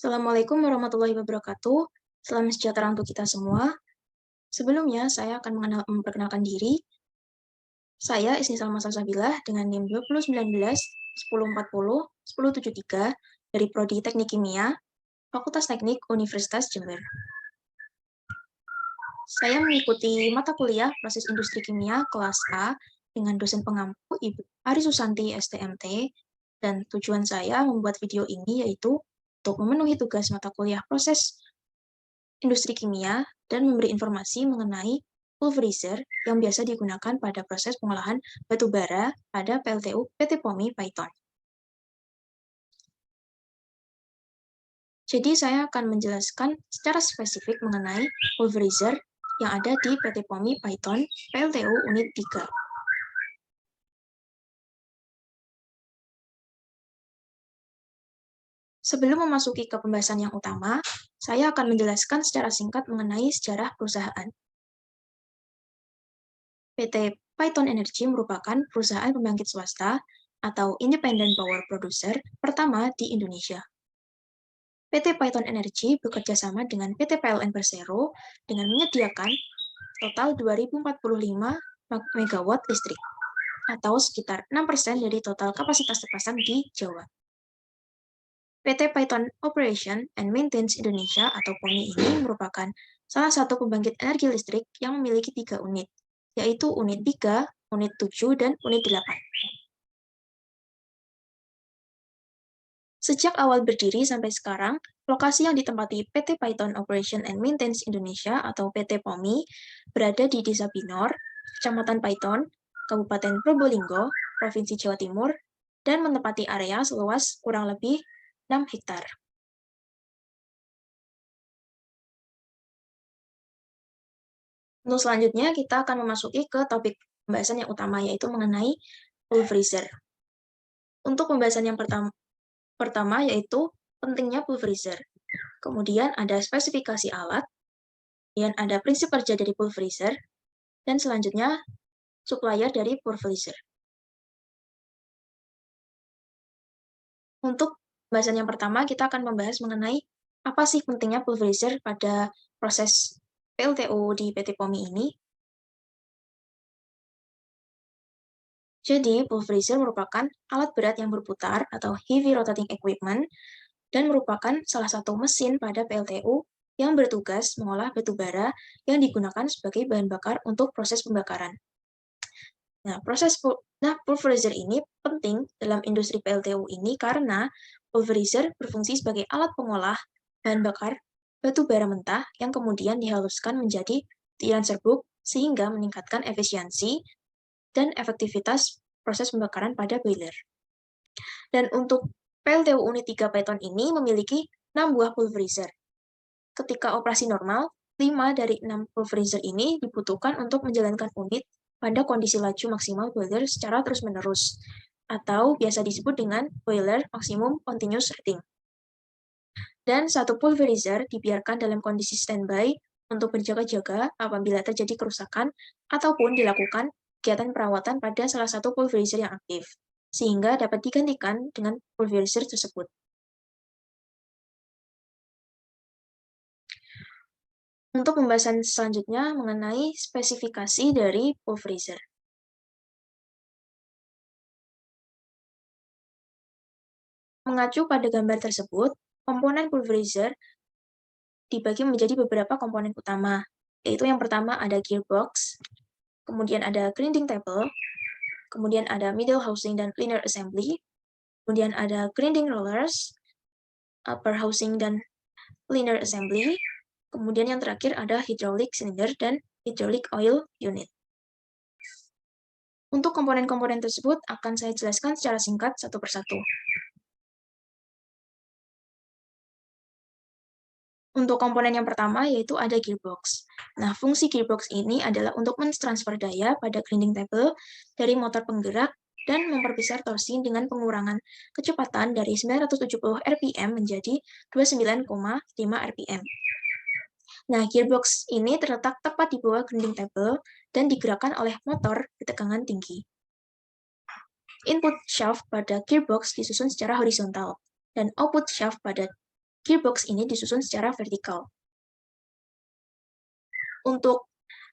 Assalamualaikum warahmatullahi wabarakatuh. Salam sejahtera untuk kita semua. Sebelumnya, saya akan memperkenalkan diri. Saya Isni Salma Salsabilah dengan NIM 2019 1040 1073 dari Prodi Teknik Kimia, Fakultas Teknik Universitas Jember. Saya mengikuti mata kuliah Proses Industri Kimia kelas A dengan dosen pengampu Ibu Ari Susanti STMT, dan tujuan saya membuat video ini yaitu untuk memenuhi tugas mata kuliah Proses Industri Kimia dan memberi informasi mengenai pulverizer yang biasa digunakan pada proses pengolahan batu bara pada PLTU PT POMI Python. Jadi saya akan menjelaskan secara spesifik mengenai pulverizer yang ada di PT POMI Python PLTU Unit 3. Sebelum memasuki ke pembahasan yang utama, saya akan menjelaskan secara singkat mengenai sejarah perusahaan. PT Python Energy merupakan perusahaan pembangkit swasta atau Independent Power Producer pertama di Indonesia. PT Python Energy bekerja sama dengan PT PLN Persero dengan menyediakan total 2045 MW listrik, atau sekitar 6% dari total kapasitas terpasang di Jawa. PT Python Operation and Maintenance Indonesia atau POMI ini merupakan salah satu pembangkit energi listrik yang memiliki 3 unit, yaitu unit 3, unit 7, dan unit 8. Sejak awal berdiri sampai sekarang, lokasi yang ditempati PT Python Operation and Maintenance Indonesia atau PT POMI berada di Desa Binor, Kecamatan Python, Kabupaten Probolinggo, Provinsi Jawa Timur, dan menempati area seluas kurang lebih 6 hektar. Untuk selanjutnya, kita akan memasuki ke topik pembahasan yang utama, yaitu mengenai pulverizer. Untuk pembahasan yang pertama yaitu pentingnya pulverizer. Kemudian ada spesifikasi alat, kemudian ada prinsip kerja dari pulverizer, dan selanjutnya supplier dari pulverizer. Untuk pembahasan yang pertama, kita akan membahas mengenai apa sih pentingnya pulverizer pada proses PLTU di PT POMI ini. Jadi, pulverizer merupakan alat berat yang berputar atau heavy rotating equipment dan merupakan salah satu mesin pada PLTU yang bertugas mengolah batu bara yang digunakan sebagai bahan bakar untuk proses pembakaran. Nah, pulverizer ini penting dalam industri PLTU ini karena pulverizer berfungsi sebagai alat pengolah bahan bakar batu bara mentah yang kemudian dihaluskan menjadi butiran serbuk sehingga meningkatkan efisiensi dan efektivitas proses pembakaran pada boiler. Dan untuk PLTU Unit 3 Python ini memiliki 6 buah pulverizer. Ketika operasi normal, 5 dari 6 pulverizer ini dibutuhkan untuk menjalankan unit pada kondisi laju maksimal boiler secara terus-menerus, atau biasa disebut dengan boiler maximum continuous rating. Dan satu pulverizer dibiarkan dalam kondisi standby untuk berjaga-jaga apabila terjadi kerusakan ataupun dilakukan kegiatan perawatan pada salah satu pulverizer yang aktif, sehingga dapat digantikan dengan pulverizer tersebut. Untuk pembahasan selanjutnya mengenai spesifikasi dari pulverizer. Mengacu pada gambar tersebut, komponen pulverizer dibagi menjadi beberapa komponen utama, yaitu yang pertama ada gearbox, kemudian ada grinding table, kemudian ada middle housing dan cleaner assembly, kemudian ada grinding rollers, upper housing dan cleaner assembly, kemudian yang terakhir ada hydraulic cylinder dan hydraulic oil unit. Untuk komponen-komponen tersebut akan saya jelaskan secara singkat satu persatu. Untuk komponen yang pertama yaitu ada gearbox. Nah, fungsi gearbox ini adalah untuk mentransfer daya pada grinding table dari motor penggerak dan memperbesar torsi dengan pengurangan kecepatan dari 970 rpm menjadi 29,5 rpm. Nah, gearbox ini terletak tepat di bawah grinding table dan digerakkan oleh motor bertegangan tinggi. Input shaft pada gearbox disusun secara horizontal, dan output shaft pada Gearbox ini disusun secara vertikal. Untuk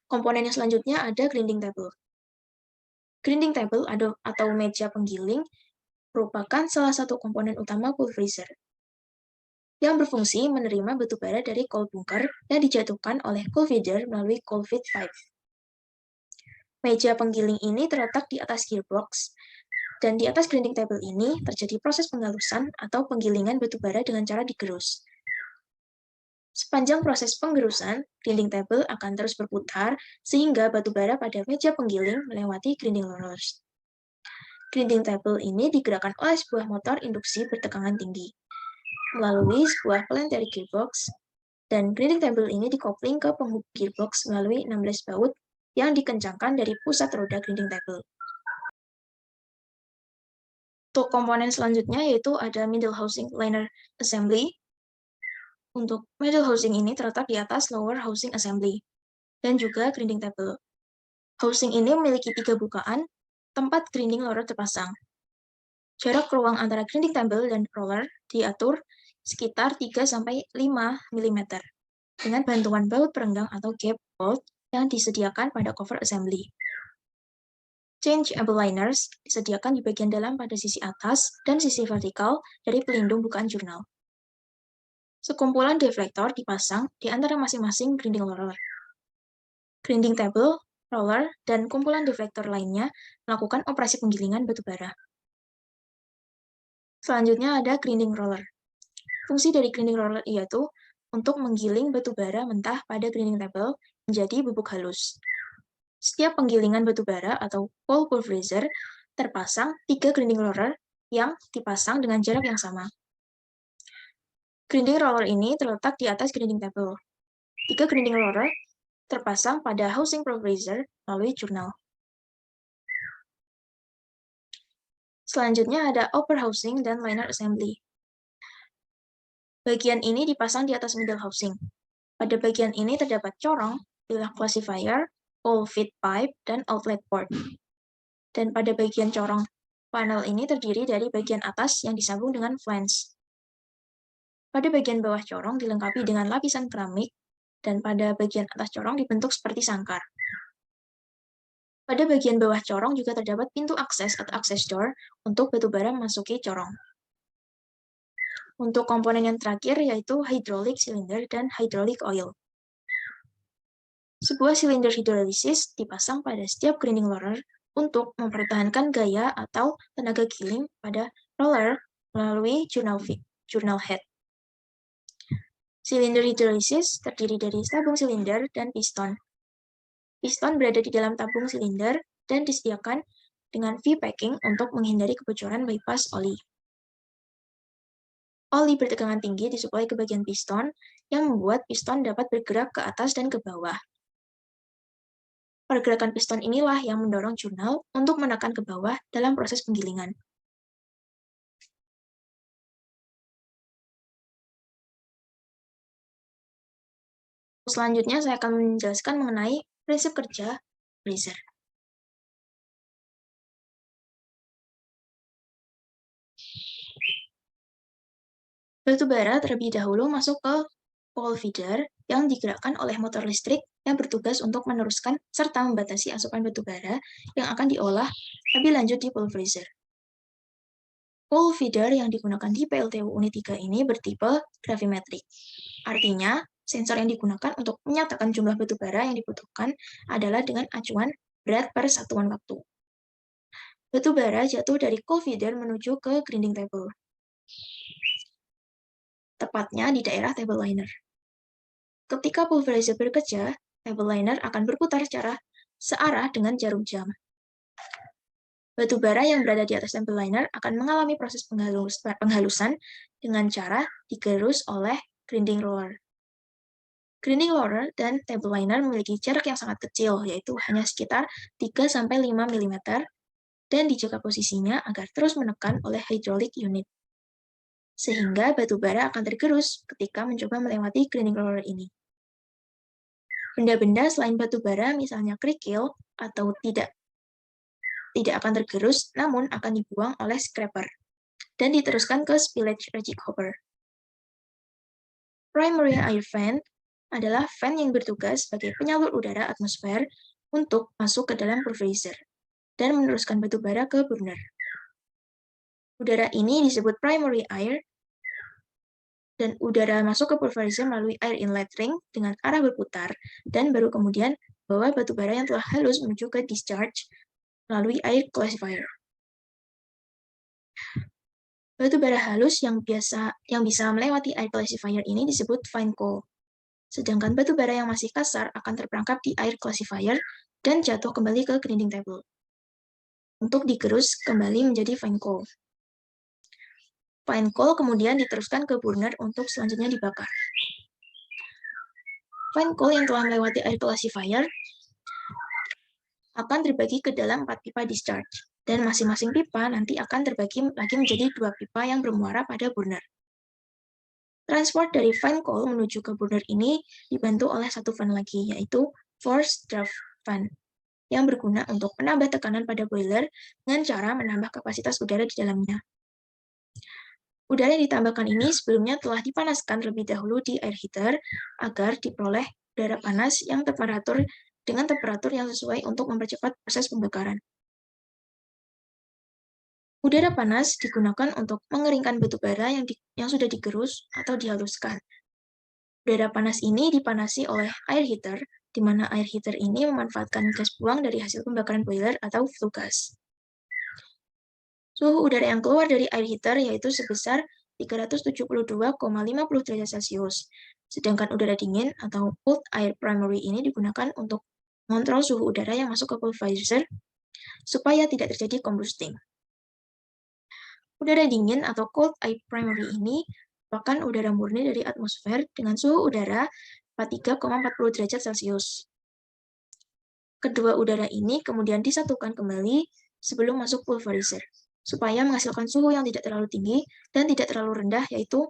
komponen yang selanjutnya ada grinding table. Grinding table atau meja penggiling merupakan salah satu komponen utama cold freezer yang berfungsi menerima batu bara dari cold bunker yang dijatuhkan oleh cold feeder melalui cold feed pipe. Meja penggiling ini terletak di atas gearbox, dan di atas grinding table ini terjadi proses penghalusan atau penggilingan batu bara dengan cara digerus. Sepanjang proses penggerusan, grinding table akan terus berputar sehingga batu bara pada meja penggiling melewati grinding rollers. Grinding table ini digerakkan oleh sebuah motor induksi bertegangan tinggi melalui sebuah planetary gearbox, dan grinding table ini dikopling ke penghubung gearbox melalui 16 baut yang dikencangkan dari pusat roda grinding table. Untuk komponen selanjutnya yaitu ada middle housing liner assembly. Untuk middle housing ini terletak di atas lower housing assembly dan juga grinding table. Housing ini memiliki 3 bukaan tempat grinding roller terpasang. Jarak ruang antara grinding table dan roller diatur sekitar 3-5 mm dengan bantuan baut perenggang atau gap bolt yang disediakan pada cover assembly. Changeable liners disediakan di bagian dalam pada sisi atas dan sisi vertikal dari pelindung bukaan jurnal. Sekumpulan deflektor dipasang di antara masing-masing grinding roller. Grinding table, roller, dan kumpulan deflektor lainnya melakukan operasi penggilingan batu bara. Selanjutnya ada grinding roller. Fungsi dari grinding roller yaitu untuk menggiling batu bara mentah pada grinding table menjadi bubuk halus. Setiap penggilingan batu bara atau cold pulverizer terpasang 3 grinding roller yang dipasang dengan jarak yang sama. Grinding roller ini terletak di atas grinding table. 3 grinding roller terpasang pada housing pulverizer melalui jurnal. Selanjutnya ada upper housing dan liner assembly. Bagian ini dipasang di atas middle housing. Pada bagian ini terdapat corong, bilah classifier, cold feed pipe, dan outlet port. Dan pada bagian corong panel ini terdiri dari bagian atas yang disambung dengan flange. Pada bagian bawah corong dilengkapi dengan lapisan keramik, dan pada bagian atas corong dibentuk seperti sangkar. Pada bagian bawah corong juga terdapat pintu akses atau access door untuk batu bara memasuki corong. Untuk komponen yang terakhir yaitu hydraulic cylinder dan hydraulic oil. Sebuah silinder hidrolisis dipasang pada setiap grinding roller untuk mempertahankan gaya atau tenaga giling pada roller melalui journal head. Silinder hidrolisis terdiri dari tabung silinder dan piston. Piston berada di dalam tabung silinder dan disediakan dengan V-packing untuk menghindari kebocoran bypass oli. Oli bertegangan tinggi disuplai ke bagian piston yang membuat piston dapat bergerak ke atas dan ke bawah. Pergerakan piston inilah yang mendorong jurnal untuk menekan ke bawah dalam proses penggilingan. Selanjutnya, saya akan menjelaskan mengenai prinsip kerja freezer. Batu bara terlebih dahulu masuk ke cold feeder yang digerakkan oleh motor listrik yang bertugas untuk meneruskan serta membatasi asupan batu bara yang akan diolah lebih lanjut di cold freezer. Cold feeder yang digunakan di PLTU Unit 3 ini bertipe gravimetric. Artinya, sensor yang digunakan untuk menyatakan jumlah batu bara yang dibutuhkan adalah dengan acuan berat per satuan waktu. Batu bara jatuh dari cold feeder menuju ke grinding table, tepatnya di daerah table liner. Ketika pulverizer bekerja, table liner akan berputar secara searah dengan jarum jam. Batu bara yang berada di atas table liner akan mengalami proses penghalusan dengan cara digerus oleh grinding roller. Grinding roller dan table liner memiliki jarak yang sangat kecil, yaitu hanya sekitar 3-5 mm, dan dijaga posisinya agar terus menekan oleh hydraulic unit. Sehingga batu bara akan tergerus ketika mencoba melewati grinding roller ini. Benda-benda selain batu bara, misalnya kerikil, atau tidak akan tergerus, namun akan dibuang oleh scraper, dan diteruskan ke spillage reject hopper. primary air vent adalah vent yang bertugas sebagai penyalur udara atmosfer untuk masuk ke dalam pulverizer dan meneruskan batu bara ke burner. Udara ini disebut primary air, dan udara masuk ke pulverizer melalui air inlet ring dengan arah berputar, dan baru kemudian bawa batu bara yang telah halus menuju ke discharge melalui air classifier. Batu bara halus yang bisa melewati air classifier ini disebut fine coal. Sedangkan batu bara yang masih kasar akan terperangkap di air classifier dan jatuh kembali ke grinding table untuk digerus kembali menjadi fine coal. Fine coal kemudian diteruskan ke burner untuk selanjutnya dibakar. Fine coal yang telah melewati air classifier akan terbagi ke dalam 4 pipa discharge, dan masing-masing pipa nanti akan terbagi lagi menjadi 2 pipa yang bermuara pada burner. Transport dari fine coal menuju ke burner ini dibantu oleh satu fan lagi, yaitu forced draft fan, yang berguna untuk menambah tekanan pada boiler dengan cara menambah kapasitas udara di dalamnya. Udara yang ditambahkan ini sebelumnya telah dipanaskan terlebih dahulu di air heater agar diperoleh udara panas yang temperatur dengan temperatur yang sesuai untuk mempercepat proses pembakaran. Udara panas digunakan untuk mengeringkan batu bara yang sudah digerus atau dihaluskan. Udara panas ini dipanasi oleh air heater, di mana air heater ini memanfaatkan gas buang dari hasil pembakaran boiler atau flue gas. Suhu udara yang keluar dari air heater yaitu sebesar 372,50 derajat Celcius. Sedangkan udara dingin atau cold air primary ini digunakan untuk mengontrol suhu udara yang masuk ke pulverizer supaya tidak terjadi combusting. Udara dingin atau cold air primary ini merupakan udara murni dari atmosfer dengan suhu udara 43,40 derajat Celcius. Kedua udara ini kemudian disatukan kembali sebelum masuk pulverizer, supaya menghasilkan suhu yang tidak terlalu tinggi dan tidak terlalu rendah, yaitu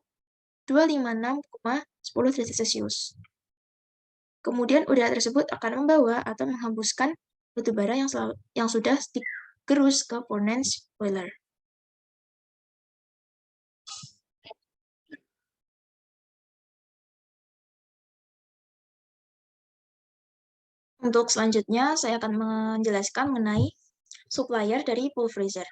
256,10 derajat Celcius. Kemudian udara tersebut akan membawa atau menghembuskan batu bara yang sudah digerus ke furnace boiler. Untuk selanjutnya, saya akan menjelaskan mengenai supplier dari pulverizer.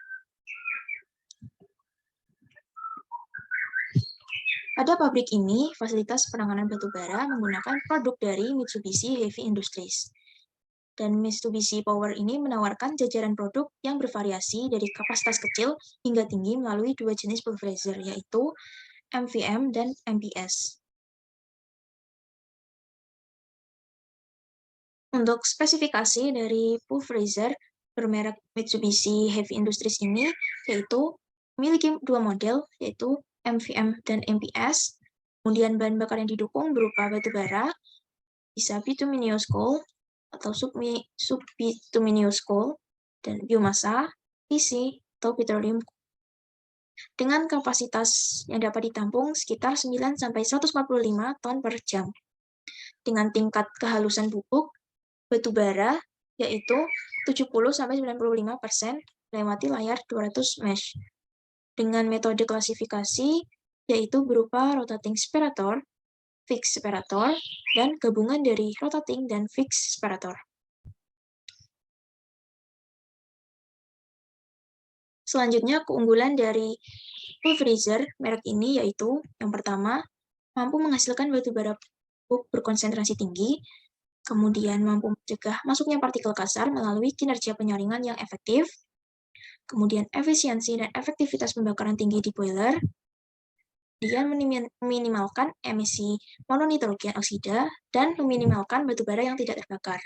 Pada pabrik ini, fasilitas penanganan batu bara menggunakan produk dari Mitsubishi Heavy Industries. Dan Mitsubishi Power ini menawarkan jajaran produk yang bervariasi dari kapasitas kecil hingga tinggi melalui dua jenis pulverizer, yaitu MVM dan MPS. Untuk spesifikasi dari pulverizer bermerek Mitsubishi Heavy Industries ini, yaitu memiliki dua model, yaitu MVM dan MPS. Kemudian bahan bakar yang didukung berupa batu bara, bisa bituminous coal atau subbituminous coal, dan biomasa, PC, atau petroleum. Dengan kapasitas yang dapat ditampung sekitar 9-145 ton per jam. Dengan tingkat kehalusan bubuk batu bara yaitu 70-95% melewati layar 200 mesh. Dengan metode klasifikasi yaitu berupa rotating separator, fixed separator, dan gabungan dari rotating dan fixed separator. Selanjutnya, keunggulan dari pulverizer merek ini yaitu yang pertama, mampu menghasilkan batu bara berkonsentrasi tinggi, kemudian mampu mencegah masuknya partikel kasar melalui kinerja penyaringan yang efektif, kemudian efisiensi dan efektivitas pembakaran tinggi di boiler, dia meminimalkan emisi mononitrogen oksida, dan meminimalkan batu bara yang tidak terbakar.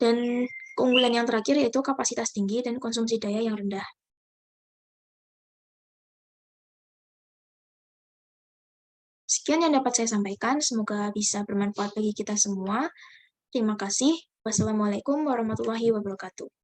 Dan keunggulan yang terakhir yaitu kapasitas tinggi dan konsumsi daya yang rendah. Sekian yang dapat saya sampaikan, semoga bisa bermanfaat bagi kita semua. Terima kasih. Wassalamualaikum warahmatullahi wabarakatuh.